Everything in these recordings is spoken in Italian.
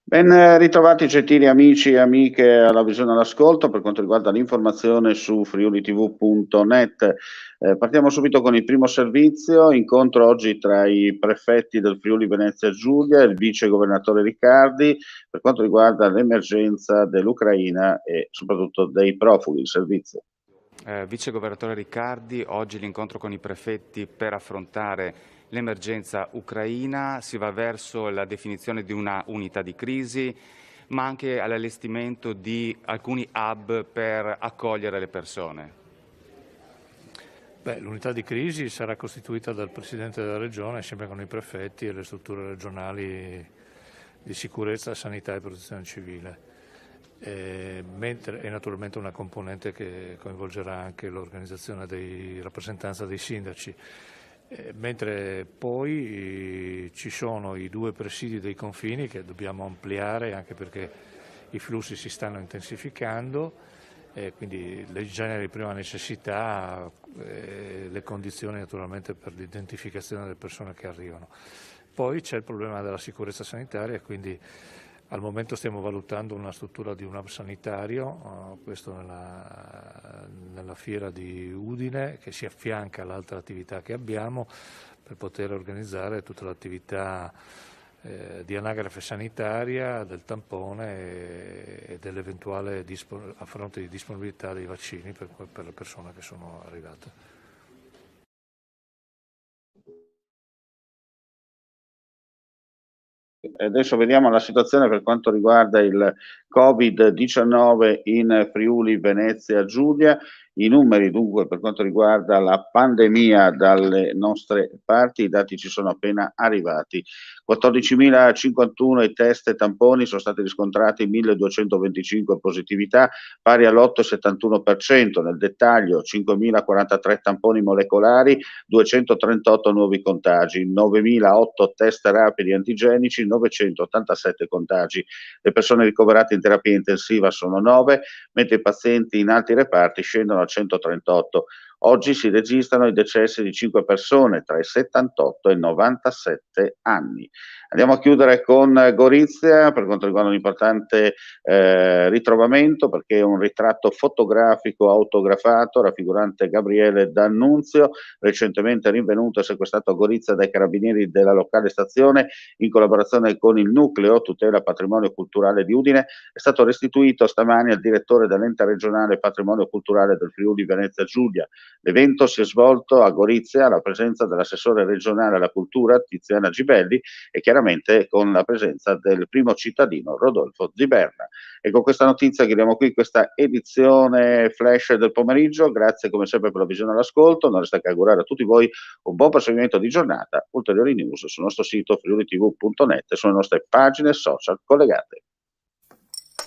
Ben ritrovati gentili amici e amiche alla visione all'ascolto per quanto riguarda l'informazione su friulitv.net. Partiamo subito con il primo servizio, incontro oggi tra i prefetti del Friuli Venezia Giulia e il vice governatore Riccardi per quanto riguarda l'emergenza dell'Ucraina e soprattutto dei profughi. Il servizio. Vice Governatore Riccardi, oggi l'incontro con i prefetti per affrontare l'emergenza ucraina, si va verso la definizione di una unità di crisi, ma anche all'allestimento di alcuni hub per accogliere le persone. L'unità di crisi sarà costituita dal Presidente della Regione insieme con i prefetti e le strutture regionali di sicurezza, sanità e protezione civile. Mentre è naturalmente una componente che coinvolgerà anche l'organizzazione dei rappresentanza dei sindaci. Mentre poi ci sono i 2 presidi dei confini che dobbiamo ampliare anche perché i flussi si stanno intensificando. Quindi le generi di prima necessità, le condizioni naturalmente per l'identificazione delle persone che arrivano. Poi c'è il problema della sicurezza sanitaria, quindi al momento stiamo valutando una struttura di un hub sanitario, questo nella fiera di Udine, che si affianca all'altra attività che abbiamo per poter organizzare tutta l'attività di anagrafe sanitaria, del tampone e dell'eventuale a fronte di disponibilità dei vaccini per le persone che sono arrivate. Adesso vediamo la situazione per quanto riguarda il Covid-19 in Friuli Venezia Giulia. I numeri dunque per quanto riguarda la pandemia dalle nostre parti, i dati ci sono appena arrivati. 14.051 i test e tamponi, sono stati riscontrati 1.225 positività, pari all'8,71%. Nel dettaglio 5.043 tamponi molecolari, 238 nuovi contagi, 9.008 test rapidi antigenici, 987 contagi. Le persone ricoverate in terapia intensiva sono 9, mentre i pazienti in altri reparti scendono a 138. Oggi si registrano i decessi di 5 persone tra i 78 e i 97 anni. Andiamo a chiudere con Gorizia per quanto riguarda un importante ritrovamento, perché è un ritratto fotografico autografato raffigurante Gabriele D'Annunzio, recentemente rinvenuto e sequestrato a Gorizia dai carabinieri della locale stazione in collaborazione con il nucleo tutela patrimonio culturale di Udine. È stato restituito stamani al direttore dell'ente regionale patrimonio culturale del Friuli Venezia Giulia. L'evento si è svolto a Gorizia alla presenza dell'assessore regionale alla cultura Tiziana Gibelli e chiaramente con la presenza del primo cittadino Rodolfo Ziberna. E con questa notizia chiudiamo qui questa edizione flash del pomeriggio. Grazie come sempre per la visione e l'ascolto. Non resta che augurare a tutti voi un buon proseguimento di giornata. Ulteriori news sul nostro sito friulitv.net e sulle nostre pagine social collegate.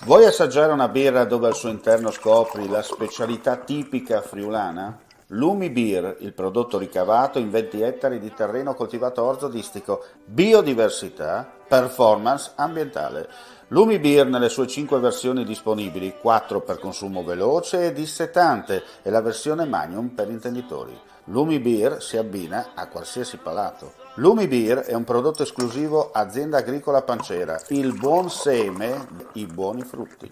Vuoi assaggiare una birra dove al suo interno scopri la specialità tipica friulana? Lumi Beer, il prodotto ricavato in 20 ettari di terreno coltivato orzodistico, biodiversità, performance ambientale. Lumi Beer nelle sue 5 versioni disponibili, 4 per consumo veloce e dissetante e la versione Magnum per intenditori. Lumi Beer si abbina a qualsiasi palato. Lumi Beer è un prodotto esclusivo Azienda Agricola Pancera, il buon seme, i buoni frutti.